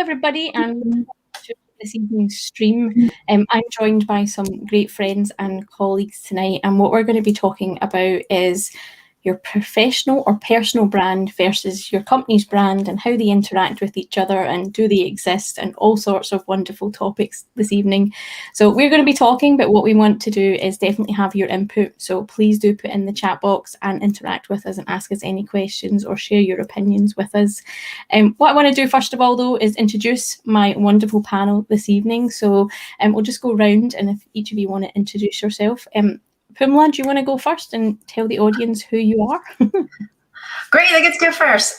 everybody, and welcome to this evening's stream. I'm joined by some great friends and colleagues tonight, and what we're going to be talking about is your professional or personal brand versus your company's brand and how they interact with each other and do they exist, and all sorts of wonderful topics this evening. So we're going to be talking, but what we want to do is definitely have your input. So please do put in the chat box and interact with us and ask us any questions or share your opinions with us. What I want to do first of all, though, is introduce my wonderful panel this evening. So we'll just go round, and if each of you want to introduce yourself. Pumla, do you want to go first and tell the audience who you are? Great, I get to go first.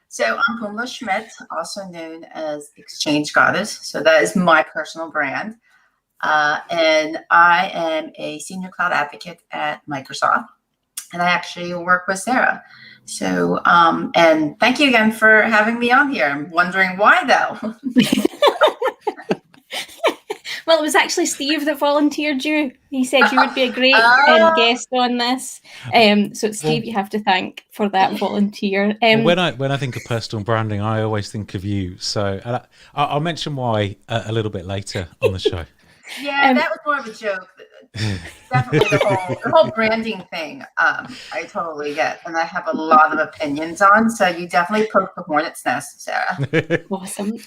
So I'm Pumla Schmidt, also known as Exchange Goddess. So that is my personal brand. And I am a senior cloud advocate at Microsoft. And I actually work with Sarah. So, and thank you again for having me on here. I'm wondering why, though. Well, it was actually Steve that volunteered you. He said you would be a great guest on this. So Steve, you have to thank for that volunteer. When I think of personal branding, I always think of you. So I'll mention why a little bit later on the show. Yeah, that was more of a joke. Definitely the whole branding thing. I totally get, and I have a lot of opinions on. So you definitely poked the hornet's nest, Sarah. Awesome.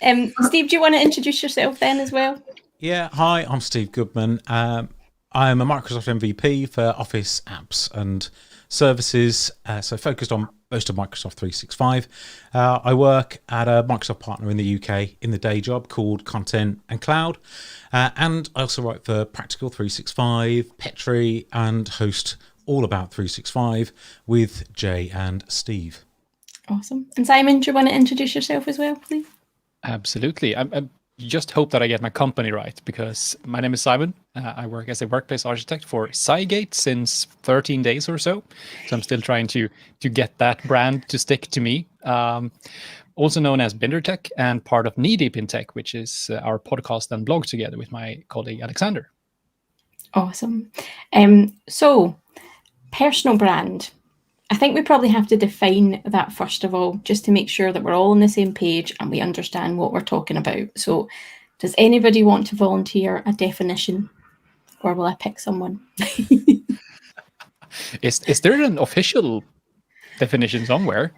Steve, do you want to introduce yourself then as well? Yeah, hi, I'm Steve Goodman. I'm a Microsoft MVP for Office apps and services, so focused on most of Microsoft 365. I work at a Microsoft partner in the UK in the day job called Content and Cloud, and I also write for Practical 365, Petri, and host All About 365 with Jay and Steve. Awesome. And Simon, do you want to introduce yourself as well, please? Absolutely. I just hope that I get my company right, because my name is Simon. I work as a workplace architect for Cygate since 13 days or so. So I'm still trying to get that brand to stick to me. Also known as BinderTech and part of Knee Deep in Tech, which is our podcast and blog together with my colleague Alexander. Awesome. So personal brand. I think we probably have to define that first of all, just to make sure that we're all on the same page and we understand what we're talking about. So does anybody want to volunteer a definition, or will I pick someone? Is there an official definition somewhere?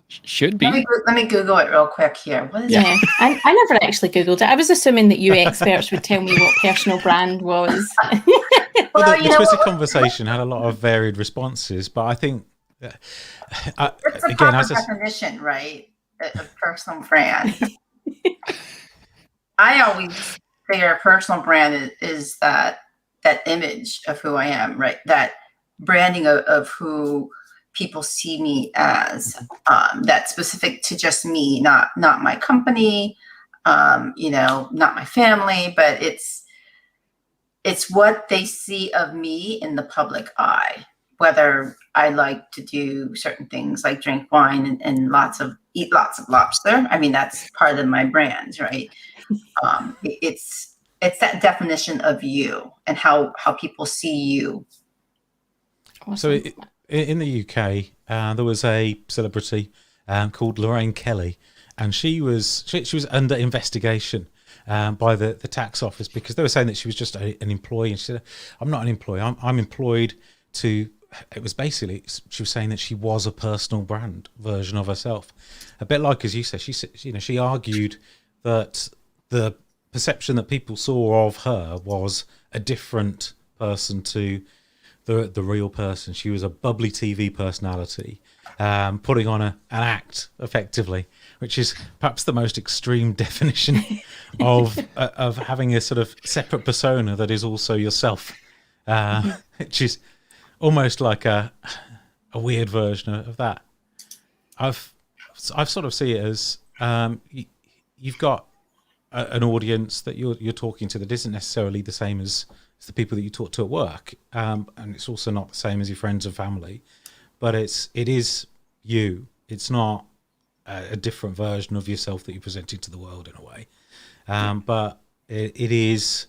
Should be. Let me Google it real quick here. What is it? I never actually Googled it. I was assuming that you experts would tell me what personal brand was. Well, the Twitter conversation had a lot of varied responses, but I think it's the proper definition, right, of personal brand. I always figure a personal brand is that image of who I am, right? That branding of who people see me as, that's specific to just me, not my company, not my family, but it's what they see of me in the public eye. Whether I like to do certain things like drink wine and eat lots of lobster. I mean, that's part of my brand, right? It's that definition of you and how people see you. Awesome. So in the UK, there was a celebrity called Lorraine Kelly, and she was under investigation by the tax office because they were saying that she was just an employee. And she said, "I'm not an employee. I'm employed to." It was basically, she was saying that she was a personal brand version of herself, a bit like, as you said, she argued that the perception that people saw of her was a different person to the real person. She was a bubbly TV personality, putting on an act effectively, which is perhaps the most extreme definition of having a sort of separate persona that is also yourself, which is almost like a weird version of that. I've sort of see it as you've got an audience that you're talking to that isn't necessarily the same as the people that you talk to at work, and it's also not the same as your friends and family, but it is you. It's not a different version of yourself that you're presenting to the world in a way, but it is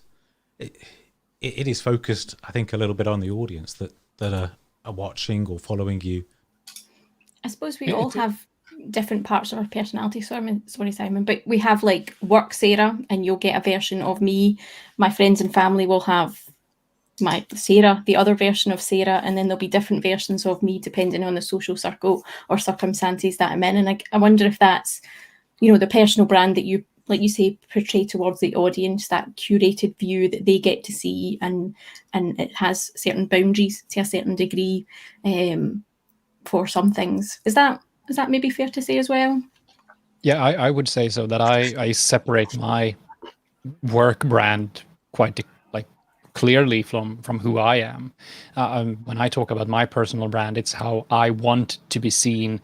focused, I think, a little bit on the audience that are watching or following you. I suppose we all have different parts of our personality. Sorry, Simon, but we have like work Sarah, and you'll get a version of me. My friends and family will have my Sarah, the other version of Sarah, and then there'll be different versions of me depending on the social circle or circumstances that I'm in. And I wonder if that's, you know, the personal brand that you, like you say, portray towards the audience, that curated view that they get to see, and it has certain boundaries to a certain degree for some things. Is that maybe fair to say as well? Yeah, I would say so, that I separate my work brand quite like clearly from who I am. When I talk about my personal brand, it's how I want to be seen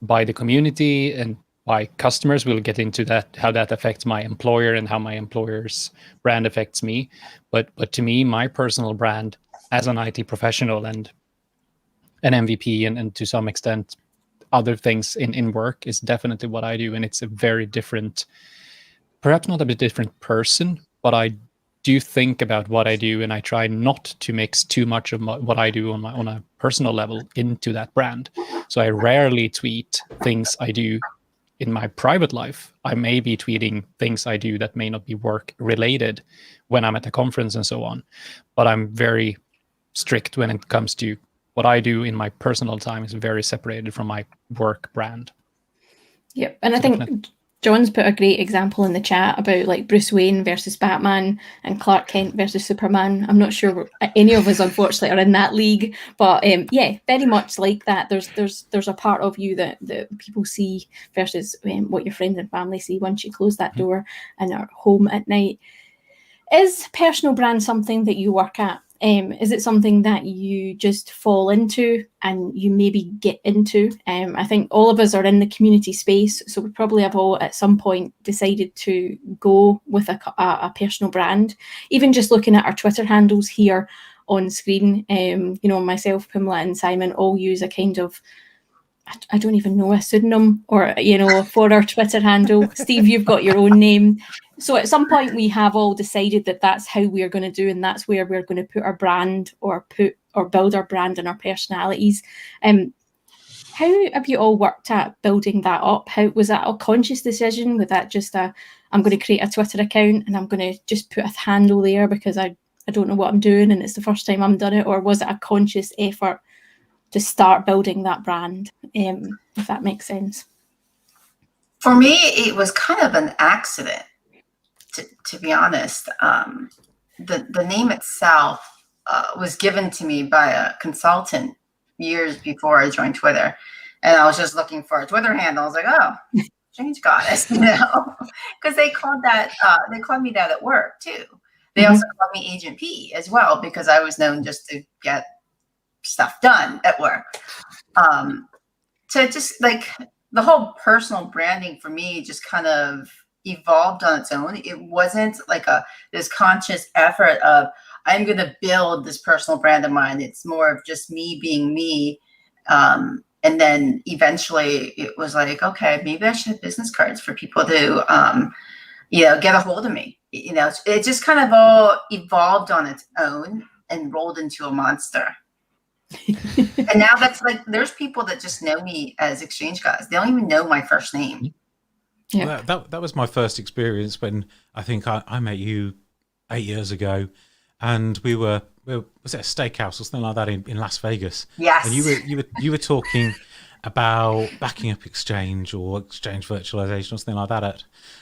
by the community and by customers. We'll get into that, how that affects my employer and how my employer's brand affects me. But to me, my personal brand as an IT professional and an MVP, and to some extent other things in work, is definitely what I do. And it's a very different, perhaps not a bit different person, but I do think about what I do, and I try not to mix too much of what I do on a personal level into that brand. So I rarely tweet things I do in my private life. I may be tweeting things I do that may not be work related when I'm at a conference and so on, but I'm very strict when it comes to what I do in my personal time is very separated from my work brand. Yep, and I think definitely. John's put a great example in the chat about like Bruce Wayne versus Batman and Clark Kent versus Superman. I'm not sure any of us, unfortunately, are in that league, but yeah, very much like that. There's a part of you that people see versus what your friends and family see once you close that door and are home at night. Is personal brand something that you work at? Is it something that you just fall into and you maybe get into? I think all of us are in the community space, so we probably have all at some point decided to go with a personal brand. Even just looking at our Twitter handles here on screen, you know, myself, Pamela and Simon all use a kind of, I don't even know, a pseudonym, or, you know, for our Twitter handle. Steve, you've got your own name. So at some point we have all decided that that's how we're going to do, and that's where we're going to put our brand or build our brand and our personalities. How have you all worked at building that up? How was that a conscious decision? Was that just I'm going to create a Twitter account and I'm going to just put a handle there because I don't know what I'm doing and it's the first time I've done it? Or was it a conscious effort to start building that brand, if that makes sense? For me, it was kind of an accident, to be honest. The name itself was given to me by a consultant years before I joined Twitter. And I was just looking for a Twitter handle. I was like, oh, Change Goddess, you know, because they called me that at work too. They also called me Agent P as well, because I was known just to get stuff done at work. So just like the whole personal branding for me just kind of evolved on its own. It wasn't like this conscious effort of I'm going to build this personal brand of mine. It's more of just me being me. And then eventually it was like, okay, maybe I should have business cards for people to, you know, get a hold of me. You know, it just kind of all evolved on its own and rolled into a monster. And now that's like, there's people that just know me as Exchange Guys. They don't even know my first name. Yeah, well, that was my first experience when I think I met you 8 years ago, and we were was it a steakhouse or something like that in Las Vegas? Yes. And you were talking about backing up Exchange or Exchange virtualization or something like that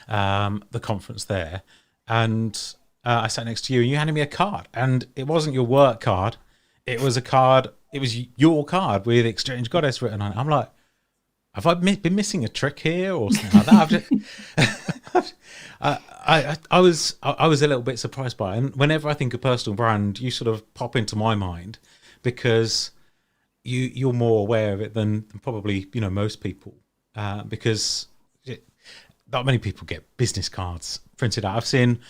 at the conference there, and I sat next to you and you handed me a card, and it wasn't your work card. It was a card. It was your card with Exchange Goddess written on it. I'm like, have I been missing a trick here or something like that? I was a little bit surprised by it. And whenever I think of personal brand, you sort of pop into my mind because you're more aware of it than probably most people. Because not many people get business cards printed out. I've seen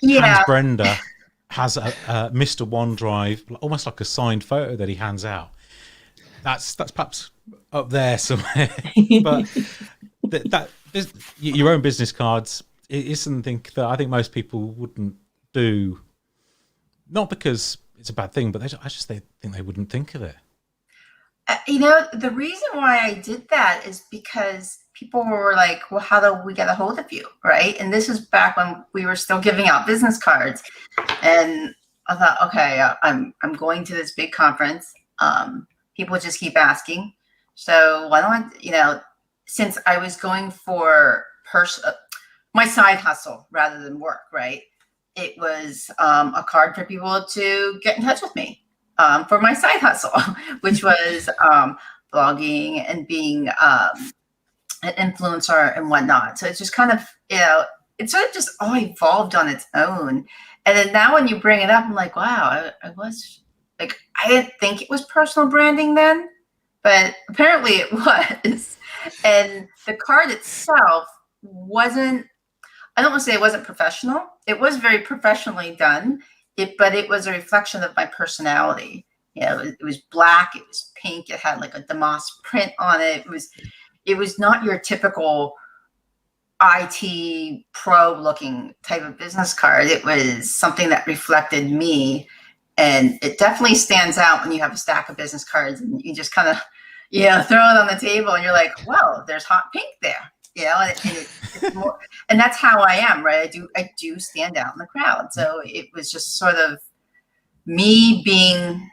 Hans Brender has a Mr. OneDrive, almost like a signed photo that he hands out. That's perhaps up there somewhere, but that your own business cards is something that I think most people wouldn't do. Not because it's a bad thing, but I just think they wouldn't think of it. The reason why I did that is because people were like, well, how do we get a hold of you? Right. And this was back when we were still giving out business cards. And I thought, okay, I'm going to this big conference. People just keep asking. So why don't I, since I was going for my side hustle rather than work, right? It was a card for people to get in touch with me. For my side hustle, which was blogging and being an influencer and whatnot. So it's just kind of, it sort of just all evolved on its own. And then now when you bring it up, I'm like, wow, I was like, I didn't think it was personal branding then, but apparently it was. And the card itself wasn't, I don't want to say it wasn't professional. It was very professionally done. But it was a reflection of my personality. It was black, it was pink, it had like a damask print on it. It was not your typical IT pro looking type of business card. It was something that reflected me. And it definitely stands out when you have a stack of business cards and you just kind of, throw it on the table and you're like, wow, there's hot pink there. It's more, and that's how I am, right? I do stand out in the crowd. So it was just sort of me being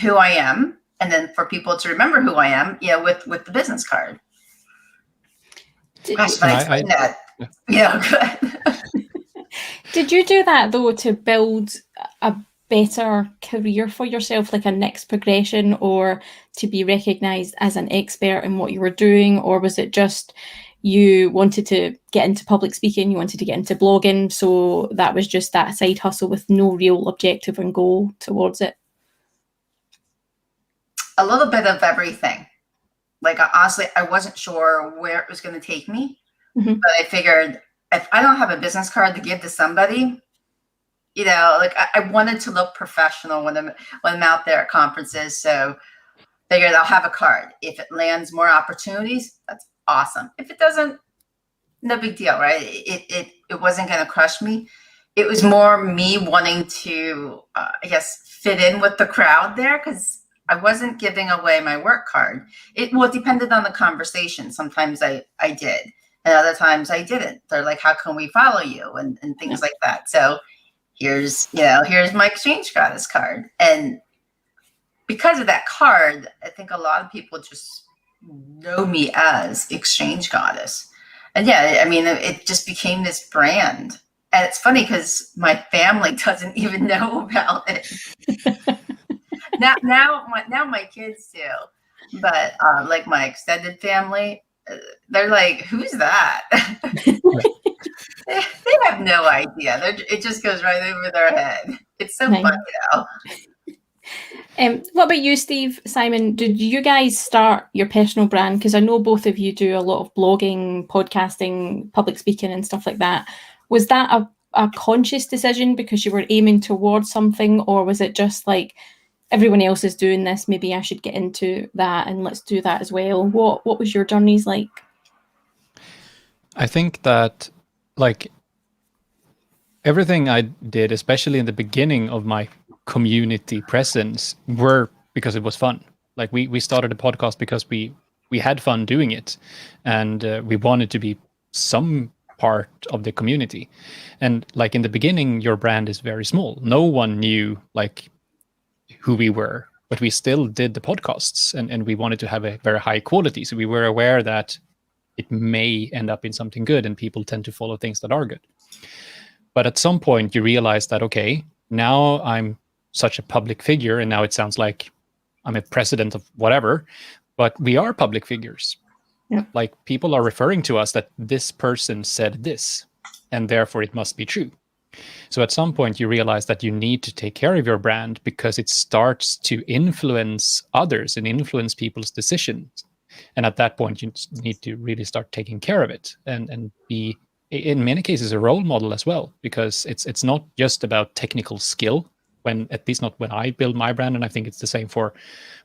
who I am, and then for people to remember who I am, with the business card. Gosh, but I explained that. Good. Did you do that though to build a better career for yourself, like a next progression, or to be recognized as an expert in what you were doing? Or was it just you wanted to get into public speaking, you wanted to get into blogging, so that was just that side hustle with no real objective and goal towards it? A little bit of everything. Like, honestly, I wasn't sure where it was going to take me, but I figured if I don't have a business card to give to somebody, like I wanted to look professional when I'm out there at conferences. So figured I'll have a card. If it lands more opportunities, that's awesome. If it doesn't, no big deal, right? It wasn't going to crush me. It was more me wanting to, fit in with the crowd there, because I wasn't giving away my work card. It depended on the conversation. Sometimes I did, and other times I didn't. They're like, how can we follow you? And things like that. So here's my Exchange Goddess card. And because of that card, I think a lot of people just know me as Exchange Goddess. And it just became this brand. And it's funny because my family doesn't even know about it. now my kids do, but like my extended family, they're like, who's that? they have no idea. It just goes right over their head. It's so funny now. What about you, Steve, Simon? Did you guys start your personal brand? Because I know both of you do a lot of blogging, podcasting, public speaking and stuff like that. Was that a conscious decision because you were aiming towards something, or was it just like, everyone else is doing this, maybe I should get into that and let's do that as well? What was your journeys like? I think that, like, everything I did, especially in the beginning of my community presence, were because it was fun. Like, we started a podcast because we had fun doing it, and we wanted to be some part of the community. And like in the beginning, your brand is very small. No one knew like who we were, but we still did the podcasts, and we wanted to have a very high quality. So we were aware that it may end up in something good, and people tend to follow things that are good. But at some point you realize that, okay, now I'm such a public figure, and now it sounds like I'm a president of whatever, but we are public figures. Yeah. Like, people are referring to us that this person said this, and therefore it must be true. So at some point you realize that you need to take care of your brand, because it starts to influence others and influence people's decisions. And at that point you need to really start taking care of it and be, in many cases, a role model as well, because it's not just about technical skill, when, at least not when I build my brand, and I think it's the same for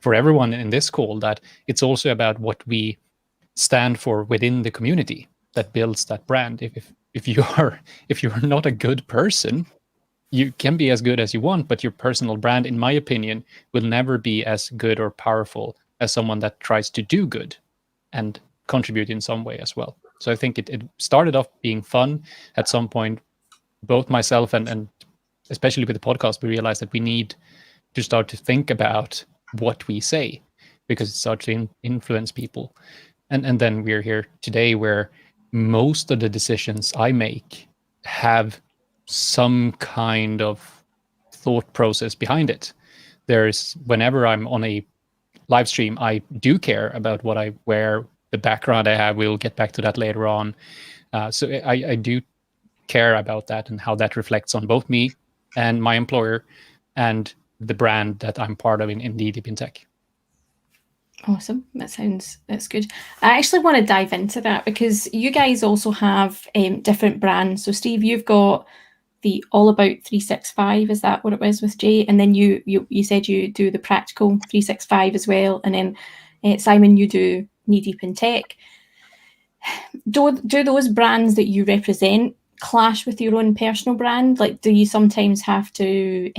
everyone in this call, that it's also about what we stand for within the community that builds that brand. If you are not a good person, you can be as good as you want, but your personal brand, in my opinion, will never be as good or powerful as someone that tries to do good and contribute in some way as well. So I think it started off being fun. At some point, both myself and especially with the podcast, we realized that we need to start to think about what we say, because it starts to influence people. And then we're here today where most of the decisions I make have some kind of thought process behind it. There's, whenever I'm on a live stream, I do care about what I wear, the background I have. We'll get back to that later on. So I do care about that and how that reflects on both me and my employer and the brand that I'm part of in DDP in Tech. Awesome. That's good. I actually want to dive into that because you guys also have different brands. So Steve, you've got the All About 365, is that what it was with Jay? And then you said you do the Practical 365 as well. And then Simon, you do Knee Deep in Tech. Do those brands that you represent clash with your own personal brand? Like, do you sometimes have to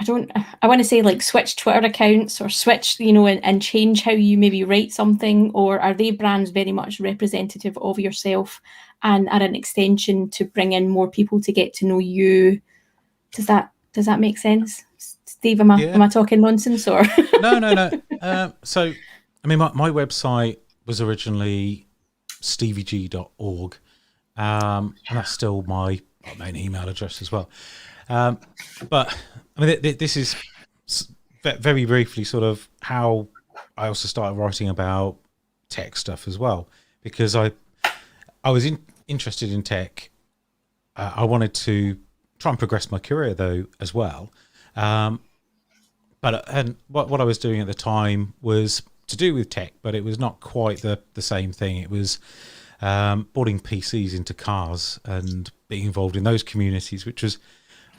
I want to say like switch Twitter accounts or switch, and change how you maybe write something, or are they brands very much representative of yourself and are an extension to bring in more people to get to know you? Does that make sense? Steve, am I talking nonsense or? No. So, I mean, my website was originally stevieg.org, and that's still my main email address as well. But I mean, this is very briefly sort of how I also started writing about tech stuff as well, because I was interested in tech. I wanted to try and progress my career though as well. But what I was doing at the time was to do with tech, but it was not quite the same thing. It was boarding PCs into cars and being involved in those communities, which was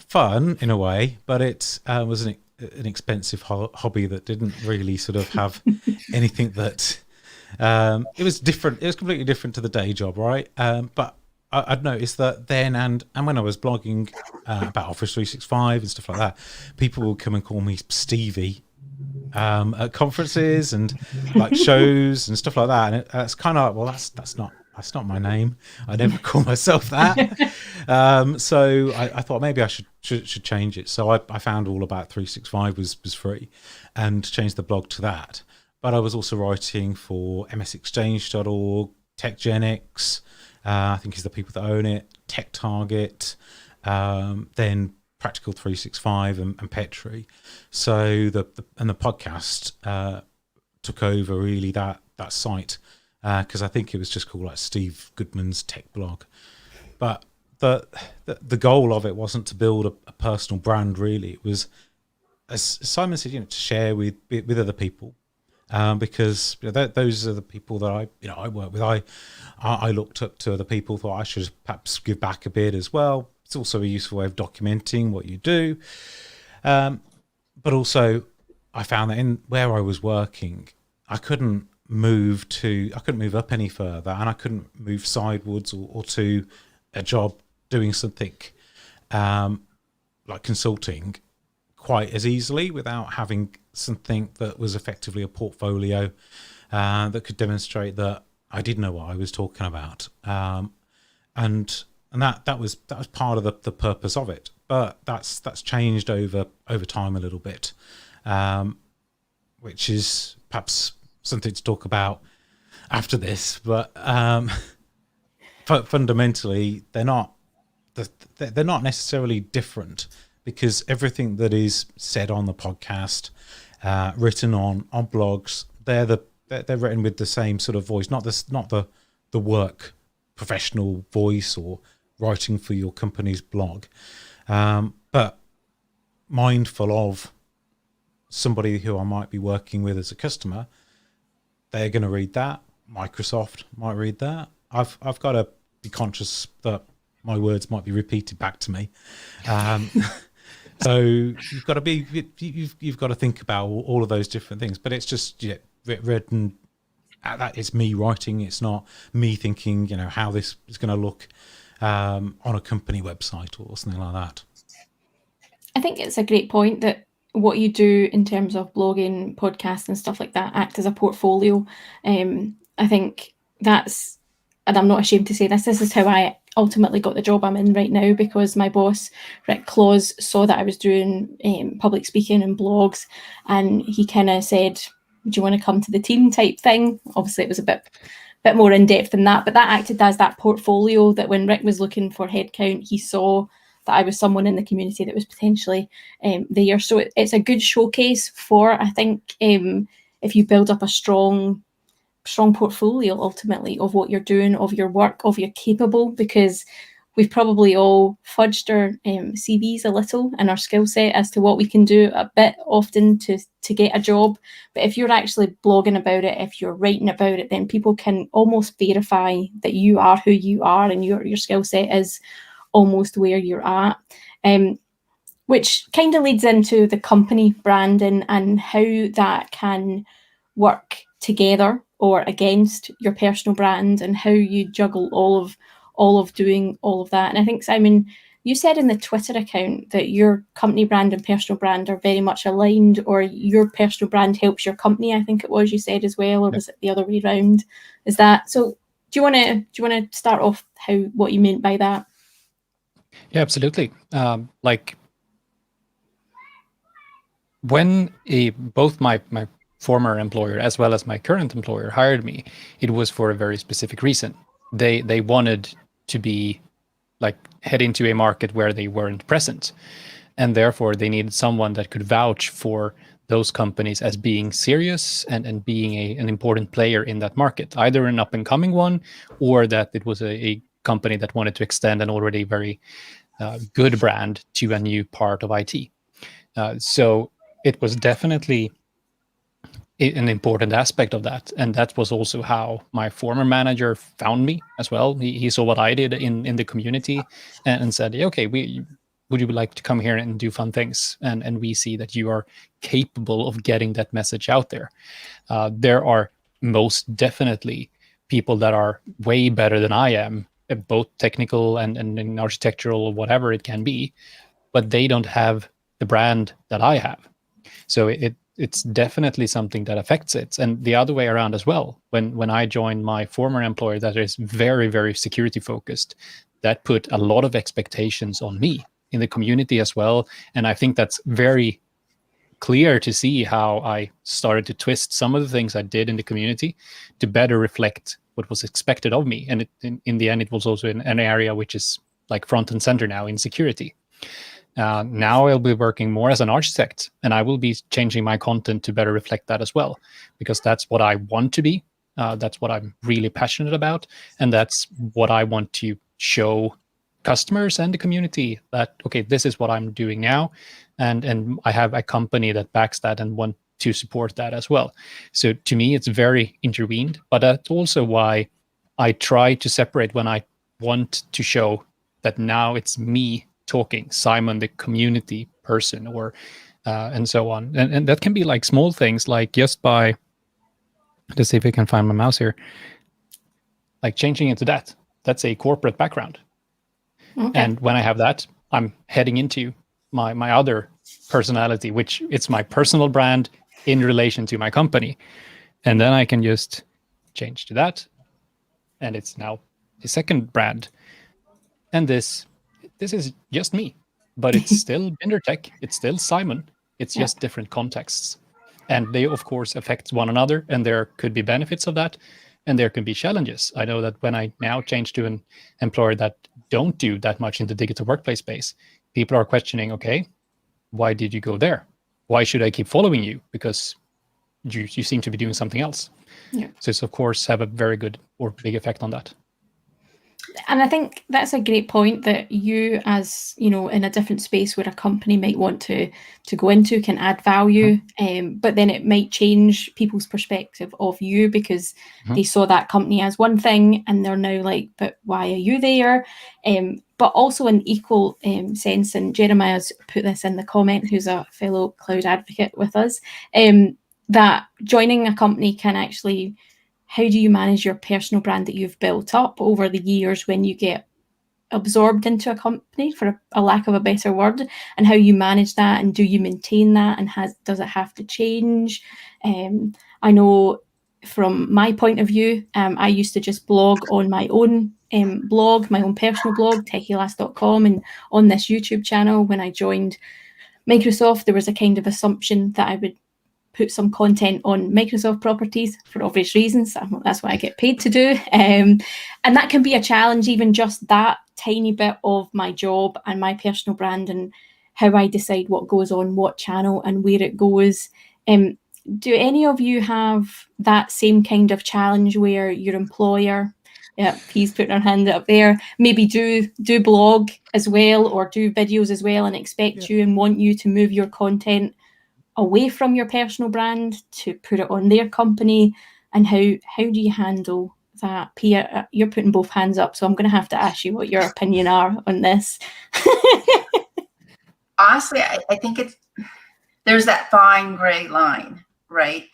fun in a way, but it was an expensive hobby that didn't really sort of have anything that it was different. It was completely different to the day job, right? But I'd noticed that then and when I was blogging about Office 365 and stuff like that, people would come and call me Stevie at conferences and like shows and stuff like that, and it's kind of like, well, that's not my name. I never call myself that. So I thought maybe I should change it. So I found All About 365 was free and changed the blog to that. But I was also writing for msexchange.org, TechGenix, I think is the people that own it, Tech Target, then Practical 365 and Petri. So the podcast took over really that site. Because I think it was just called like Steve Goodman's Tech Blog, but the goal of it wasn't to build a personal brand. Really, it was, as Simon said, to share with other people, because those are the people that I work with. I looked up to other people, thought I should perhaps give back a bit as well. It's also a useful way of documenting what you do, but also I found that in where I was working, I couldn't move up any further, and I couldn't move sidewards or to a job doing something like consulting quite as easily without having something that was effectively a portfolio that could demonstrate that I did know what I was talking about, and that was part of the purpose of it. But that's changed over time a little bit, which is perhaps something to talk about after this, but fundamentally they're not necessarily different, because everything that is said on the podcast, written on blogs, they're written with the same sort of voice, not the work professional voice or writing for your company's blog, but mindful of somebody who I might be working with as a customer. They're going to read that. Microsoft might read that. I've got to be conscious that my words might be repeated back to me. So you've got to think about all of those different things. But it's just written. That it's me writing. It's not me thinking, how this is going to look on a company website or something like that. I think it's a great point that what you do in terms of blogging, podcasts, and stuff like that act as a portfolio. I think that's, and I'm not ashamed to say this is how I ultimately got the job I'm in right now, because my boss, Rick Claus, saw that I was doing public speaking and blogs, and he kind of said, "Would you want to come to the team?" type thing. Obviously, it was a bit more in depth than that, but that acted as that portfolio that when Rick was looking for headcount, he saw that I was someone in the community that was potentially there. So it's a good showcase for, I think, if you build up a strong portfolio ultimately of what you're doing, of your work, of you're capable, because we've probably all fudged our CVs a little and our skill set as to what we can do a bit often to get a job. But if you're actually blogging about it, if you're writing about it, then people can almost verify that you are who you are and your skill set is almost where you're at. Which kind of leads into the company branding and how that can work together or against your personal brand, and how you juggle all of doing all of that. And I think, Simon, you said in the Twitter account that your company brand and personal brand are very much aligned, or your personal brand helps your company, I think it was you said as well, or was it the other way around? Is that so? Do you want to start off what you meant by that? Yeah, absolutely. Like when both my former employer as well as my current employer hired me, it was for a very specific reason. They wanted to be like head into a market where they weren't present, and therefore they needed someone that could vouch for those companies as being serious and being an important player in that market, either an up and coming one, or that it was a company that wanted to extend an already very good brand to a new part of IT. So it was definitely an important aspect of that, and that was also how my former manager found me as well. He saw what I did in the community and said, okay, would you like to come here and do fun things, and we see that you are capable of getting that message out there. There are most definitely people that are way better than I am, both technical and in architectural or whatever it can be, but they don't have the brand that I have. So it's definitely something that affects it. And the other way around as well. When I joined my former employer that is very, very security focused, that put a lot of expectations on me in the community as well. And I think that's very clear to see how I started to twist some of the things I did in the community to better reflect what was expected of me. And in the end, it was also in an area which is like front and center now in security. Now I'll be working more as an architect, and I will be changing my content to better reflect that as well, because that's what I want to be. That's what I'm really passionate about, and that's what I want to show customers and the community that, okay, this is what I'm doing now, and I have a company that backs that and want to support that as well. So to me, it's very intervened, but that's also why I try to separate when I want to show that now it's me talking, Simon, the community person, or and so on. And that can be like small things, like just by, let's see if I can find my mouse here, like changing into that. That's a corporate background. Okay. And when I have that, I'm heading into my other personality, which it's my personal brand in relation to my company. And then I can just change to that. And it's now the second brand. And this is just me, but it's still BinderTech. It's still Simon. It's just different contexts. And they, of course, affect one another. And there could be benefits of that. And there can be challenges. I know that when I now change to an employer that don't do that much in the digital workplace space, people are questioning, okay, why did you go there? Why should I keep following you? Because you seem to be doing something else. Yeah. So it's, of course, have a very good or big effect on that. And I think that's a great point, that you, as you know, in a different space where a company might want to go into, can add value, but then it might change people's perspective of you, because they saw that company as one thing and they're now like, but why are you there? But also in equal sense, and Jeremiah's put this in the comment, who's a fellow cloud advocate with us, that joining a company can actually, how do you manage your personal brand that you've built up over the years when you get absorbed into a company, for a lack of a better word, and how you manage that, and do you maintain that, and does it have to change? I know from my point of view, I used to just blog on my own blog, my own personal blog, techieelass.com, and on this YouTube channel. When I joined Microsoft, there was a kind of assumption that I would put some content on Microsoft properties for obvious reasons. That's what I get paid to do. And that can be a challenge, even just that tiny bit of my job and my personal brand, and how I decide what goes on what channel and where it goes. Do any of you have that same kind of challenge where your employer, yeah, P's putting her hand up there, maybe do blog as well, or do videos as well, and expect you and want you to move your content away from your personal brand to put it on their company? And how do you handle that? Pia, you're putting both hands up, so I'm going to have to ask you what your opinion are on this. Honestly, I think there's that fine gray line, right?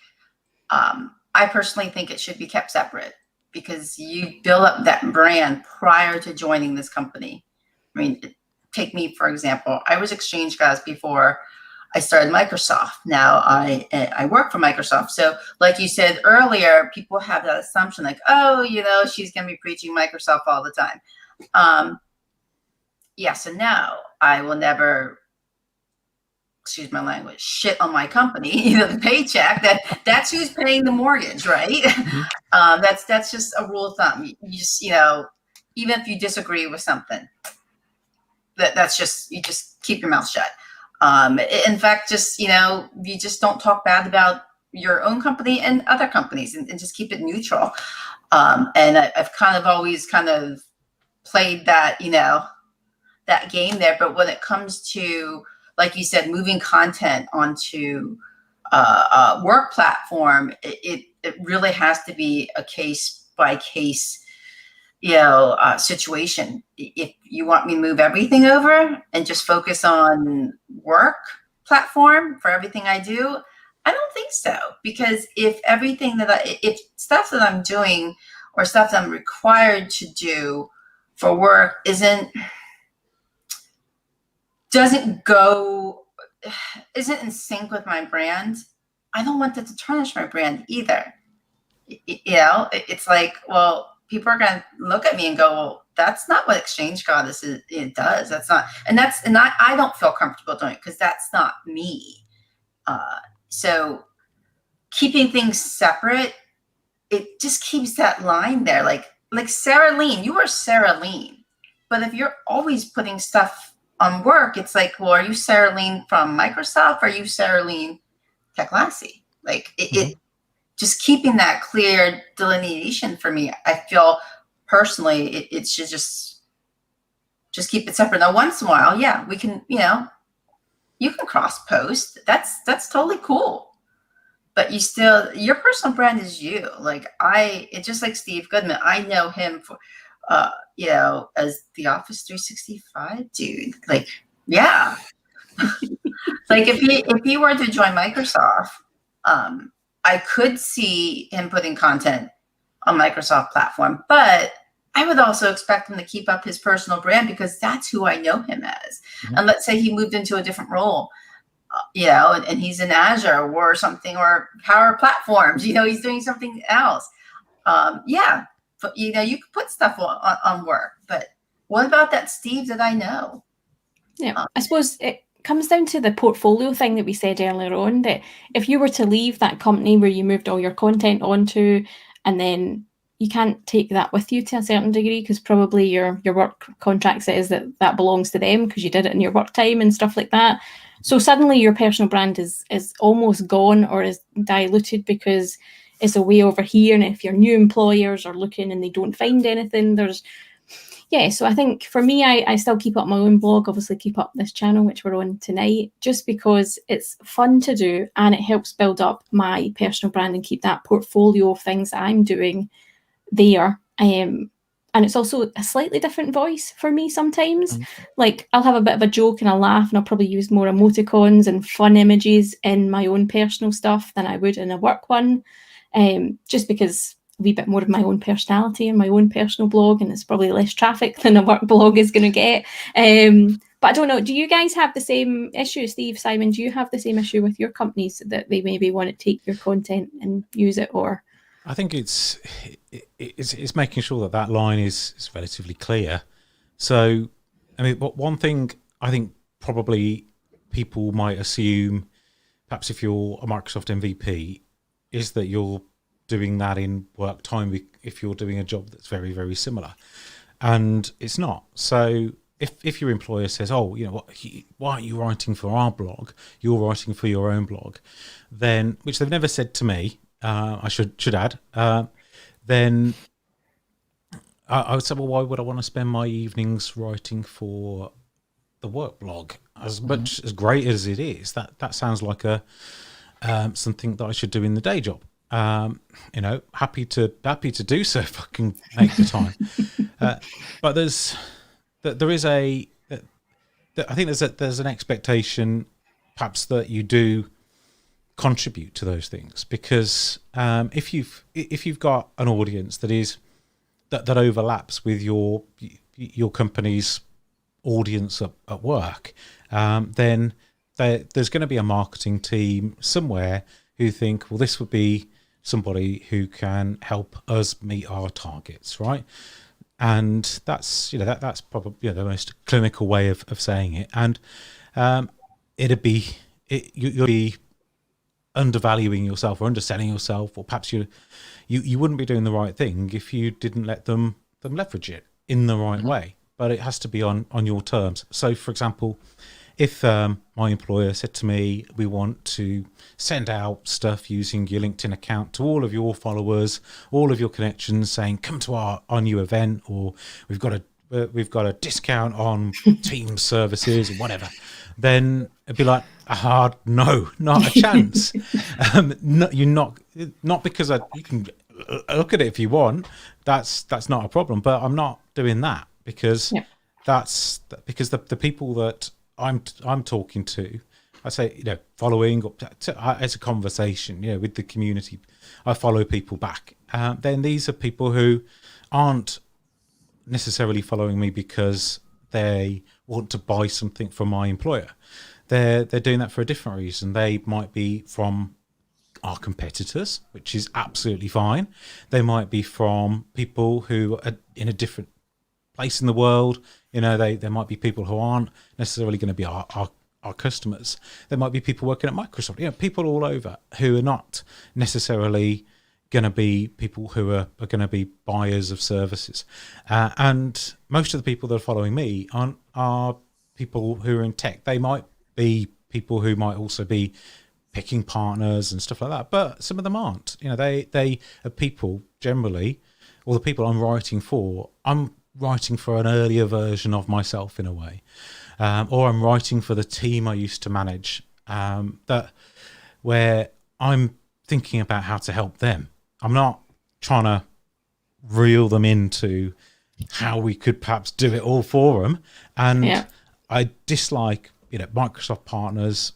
I personally think it should be kept separate, because you build up that brand prior to joining this company. I mean, take me, for example. I was Exchange Guys before I started Microsoft. Now I work for Microsoft. So like you said earlier, people have that assumption like, oh, she's going to be preaching Microsoft all the time. Yes and no. I will never, excuse my language, shit on my company, the paycheck, that's who's paying the mortgage, right? Mm-hmm. That's just a rule of thumb. You just, even if you disagree with something, you just keep your mouth shut. In fact, just, you just don't talk bad about your own company and other companies, and just keep it neutral. And I've always played that, that game there. But when it comes to, like you said, moving content onto a work platform, it really has to be a case by case, situation. If you want me to move everything over and just focus on work platform for everything I do, I don't think so. Because if stuff that I'm doing or stuff that I'm required to do for work isn't in sync with my brand, I don't want that to tarnish my brand either. It's like, well, people are going to look at me and go, well, that's not what Exchange Goddess does. That's not, and I don't feel comfortable doing it, because that's not me. So keeping things separate, it just keeps that line there. Like Sarah Lean, you are Sarah Lean. But if you're always putting stuff on work, it's like, well, are you Sarah Lean from Microsoft? Or are you Sarah Lean Tech Lassie? Like it just keeping that clear delineation for me. I feel personally it should just keep it separate. Now, once in a while, yeah, we can, you can cross post. That's totally cool. But your personal brand is you. Like it's just like Steve Goodman. I know him for, as the Office 365 dude. Like, yeah. Like if he were to join Microsoft, I could see him putting content on Microsoft platform, but I would also expect him to keep up his personal brand, because that's who I know him as. Mm-hmm. And let's say he moved into a different role, and he's in Azure or something, or Power Platforms, he's doing something else. Yeah, but you could put stuff on work, but what about that Steve that I know? Yeah, I suppose it comes down to the portfolio thing that we said earlier on, that if you were to leave that company where you moved all your content onto, and then you can't take that with you to a certain degree, because probably your work contract says that belongs to them because you did it in your work time and stuff like that. So suddenly your personal brand is almost gone, or is diluted, because it's away over here. And if your new employers are looking and they don't find anything, so I think for me, I still keep up my own blog, obviously keep up this channel, which we're on tonight, just because it's fun to do and it helps build up my personal brand and keep that portfolio of things that I'm doing there. And it's also a slightly different voice for me sometimes. Like I'll have a bit of a joke and a laugh, and I'll probably use more emoticons and fun images in my own personal stuff than I would in a work one, just because a wee bit more of my own personality and my own personal blog, and it's probably less traffic than a work blog is going to get. But I don't know, do you guys have the same issue, Steve, Simon? Do you have the same issue with your companies that they maybe want to take your content and use it? Or I think it's making sure that line is relatively clear. So, I mean, one thing I think probably people might assume, perhaps if you're a Microsoft MVP, is that you're doing that in work time if you're doing a job that's very, very similar. And it's not. So if your employer says, oh, you know what, why aren't you writing for our blog? You're writing for your own blog. Then, which they've never said to me, I should add, then I would say, well, why would I want to spend my evenings writing for the work blog? As much as great as it is, that sounds like a something that I should do in the day job. You know, happy to do so if I can make the time. But there is I think there's an expectation, perhaps, that you do contribute to those things, because if you've got an audience that overlaps with your company's audience at work, then there's going to be a marketing team somewhere who think, well, this would be somebody who can help us meet our targets, right? And that's that's probably the most clinical way of saying it. And you'll be undervaluing yourself or underselling yourself, or perhaps you wouldn't be doing the right thing if you didn't let them leverage it in the right way. But it has to be on your terms. So, for example, if my employer said to me, we want to send out stuff using your LinkedIn account to all of your followers, all of your connections, saying, come to our new event, or we've got a discount on team services or whatever, then it'd be like a hard no, not a chance. No, you're not because you can look at it if you want. That's not a problem, but I'm not doing that because because the people that I'm talking to, I say, following up as a conversation, with the community, I follow people back. Then these are people who aren't necessarily following me because they want to buy something from my employer. They're doing that for a different reason. They might be from our competitors, which is absolutely fine. They might be from people who are in a different place in the world. There might be people who aren't necessarily going to be our customers. There might be people working at Microsoft, people all over who are not necessarily going to be people who are going to be buyers of services. And most of the people that are following me are people who are in tech. They might be people who might also be picking partners and stuff like that, but some of them aren't. They are people generally, or the people I'm writing for, I'm writing for an earlier version of myself in a way, or I'm writing for the team I used to manage, where I'm thinking about how to help them. I'm not trying to reel them into how we could perhaps do it all for them. And I dislike, Microsoft partners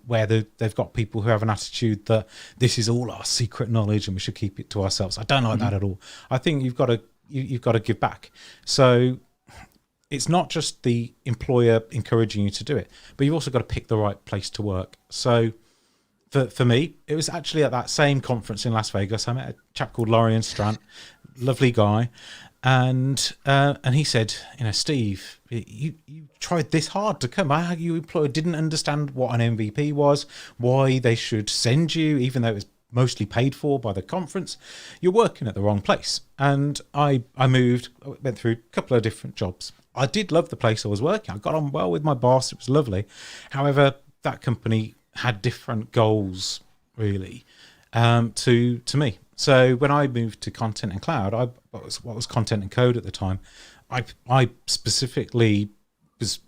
where they've got people who have an attitude that this is all our secret knowledge and we should keep it to ourselves. I don't like that at all. I think you've got to give back. So it's not just the employer encouraging you to do it, but you've also got to pick the right place to work. So for me, it was actually at that same conference in Las Vegas. I met a chap called Lorian Strant, lovely guy, and he said, Steve, you tried this hard to come. Your employer didn't understand what an MVP was, why they should send you, even though it was mostly paid for by the conference. You're working at the wrong place. And I went through a couple of different jobs. I did love the place I was working. I got on well with my boss. It was lovely. However, that company had different goals, really, to me. So when I moved to Content and Cloud, what was Content and Code at the time, I specifically was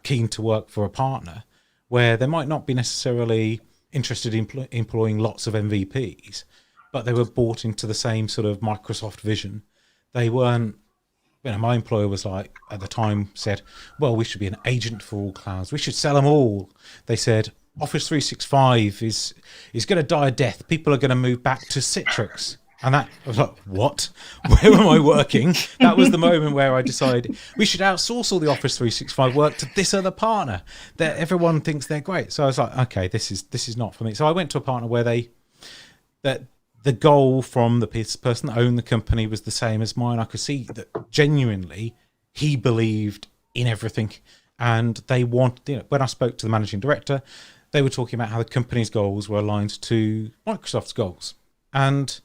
keen to work for a partner where they might not be necessarily interested in employing lots of MVPs, but they were bought into the same sort of Microsoft vision. They weren't, my employer was like, at the time said, well, we should be an agent for all clouds. We should sell them all. They said, Office 365 is going to die a death. People are going to move back to Citrix. And that, I was like, what? Where am I working? That was the moment where I decided we should outsource all the Office 365 work to this other partner that everyone thinks they're great. So I was like, okay, this is not for me. So I went to a partner where that the goal from the person that owned the company was the same as mine. I could see that genuinely he believed in everything. And they wanted, when I spoke to the managing director, they were talking about how the company's goals were aligned to Microsoft's goals. And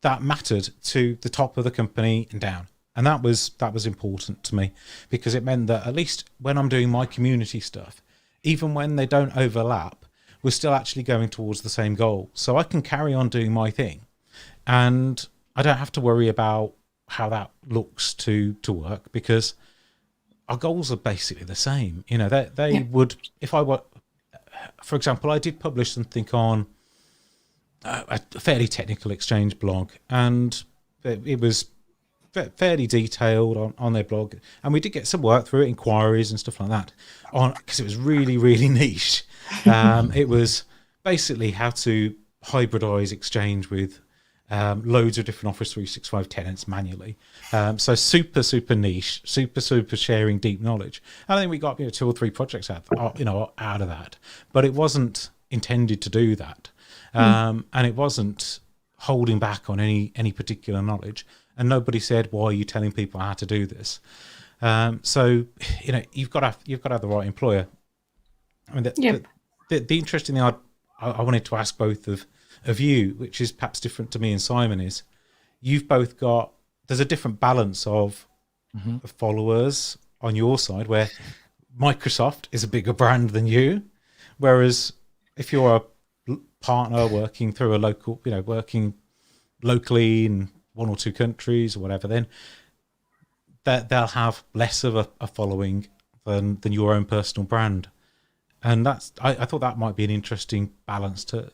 that mattered to the top of the company and down. And that was important to me, because it meant that at least when I'm doing my community stuff, even when they don't overlap, we're still actually going towards the same goal. So I can carry on doing my thing and I don't have to worry about how that looks to work, because our goals are basically the same. They would, if I were, for example, I did publish something on a fairly technical Exchange blog, and it was fairly detailed on their blog, and we did get some work through it, inquiries and stuff like that, because it was really, really niche. It was basically how to hybridize Exchange with loads of different Office 365 tenants manually. So super niche, super sharing deep knowledge. And I think we got 2 or 3 projects out of that, but it wasn't intended to do that. And it wasn't holding back on any particular knowledge, and nobody said, why are you telling people how to do this? So you've got to have the right employer. I mean, the interesting thing I wanted to ask both of you, which is perhaps different to me and Simon, is you've both got, there's a different balance of followers on your side, where Microsoft is a bigger brand than you, whereas if you're a partner working through a local, working locally in 1 or 2 countries or whatever, then they'll have less of a following than your own personal brand. And that's, I thought that might be an interesting balance to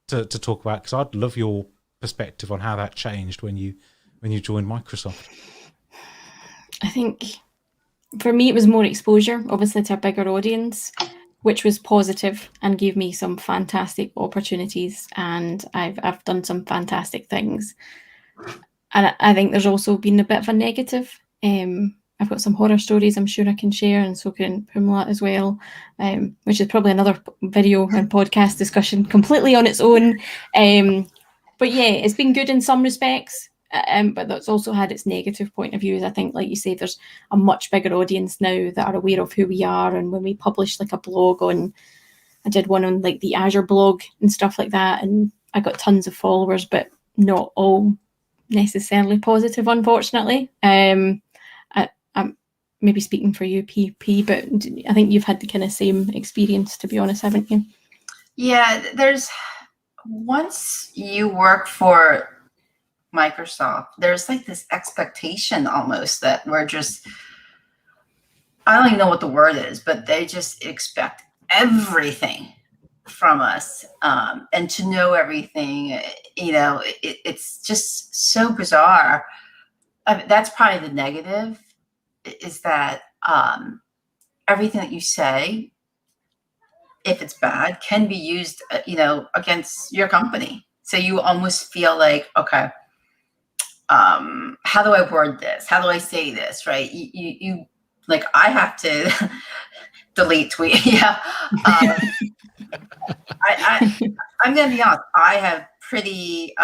talk about, because I'd love your perspective on how that changed when you joined Microsoft. I think for me it was more exposure, obviously, to a bigger audience, which was positive and gave me some fantastic opportunities, and I've done some fantastic things. And I think there's also been a bit of a negative. I've got some horror stories I'm sure I can share, and so can Pumla as well, which is probably another video and podcast discussion completely on its own. But yeah, it's been good in some respects, but that's also had its negative point of views. I think, like you say, there's a much bigger audience now that are aware of who we are. And when we publish like a blog I did one on like the Azure blog and stuff like that, and I got tons of followers, but not all necessarily positive, unfortunately. I'm maybe speaking for you, PP, but I think you've had the kind of same experience, to be honest, haven't you? Yeah, once you work for Microsoft, there's like this expectation almost that we're just, I don't even know what the word is, but they just expect everything from us, and to know everything. It's just so bizarre. I mean, that's probably the negative, is that everything that you say, if it's bad, can be used, against your company. So you almost feel like, okay, how do I word this? How do I say this? Right? You like, I have to delete tweet. Yeah. I'm going to be honest. I have pretty,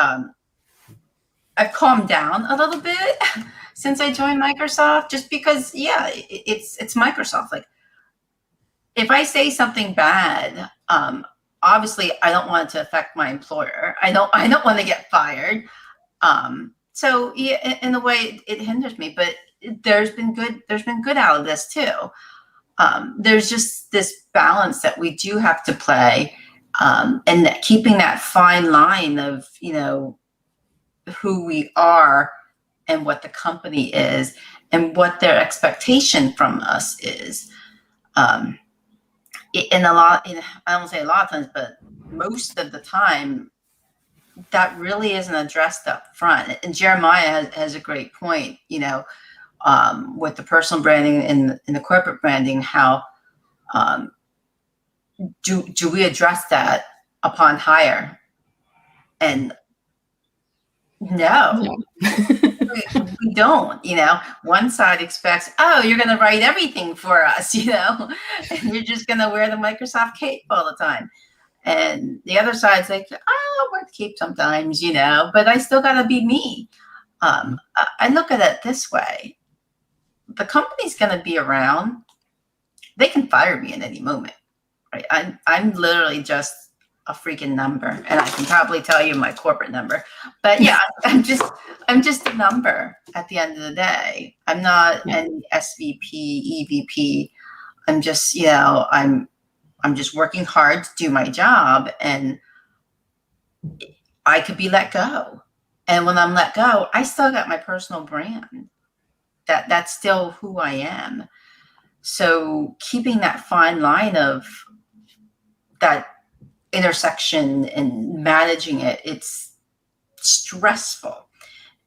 I've calmed down a little bit since I joined Microsoft, just because, it's Microsoft. Like, if I say something bad, obviously I don't want it to affect my employer. I don't want to get fired. So yeah, in a way it hinders me, but there's been good out of this too. There's just this balance that we do have to play, and that keeping that fine line of, who we are and what the company is and what their expectation from us is. And I don't say a lot of times, but most of the time, that really isn't addressed up front. And Jeremiah has a great point, with the personal branding and the corporate branding, how do we address that upon hire? And no, we don't. One side expects, oh, you're going to write everything for us, and you're just going to wear the Microsoft cape all the time. And the other side's like, I'll wear the cape sometimes, but I still got to be me. I look at it this way. The company's going to be around. They can fire me at any moment. Right? I'm literally just a freaking number, and I can probably tell you my corporate number. But yeah, I'm just a number at the end of the day. I'm not any SVP, EVP. I'm just, I'm just working hard to do my job, and I could be let go. And when I'm let go, I still got my personal brand. That's still who I am. So keeping that fine line of that intersection and managing it, it's stressful.